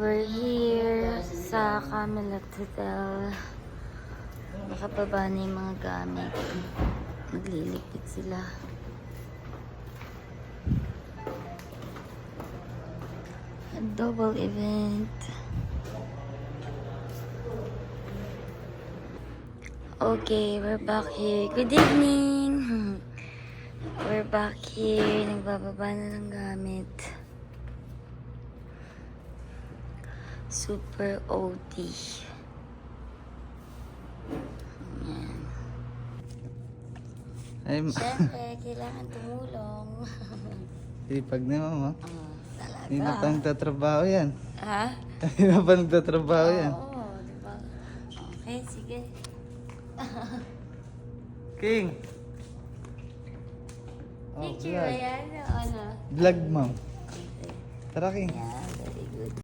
We're here sa Camelot Hotel. Nakababa na yung mga gamit. Nagliligpit sila. A double event. Okay, we're back here. Good evening! We're back here. Nagbababa na ng gamit. Super OT. Ayan. Siyempre, kailangan tumulong. Sipag na mama. Talaga. Hindi na pa nagtatrabaho yan. Ha? Hindi na pa nagtatrabaho yan. Oo, diba? Okay, sige. King! Picture ba yan? O ano? Vlog ma'am. Okay. Tara King. Yan.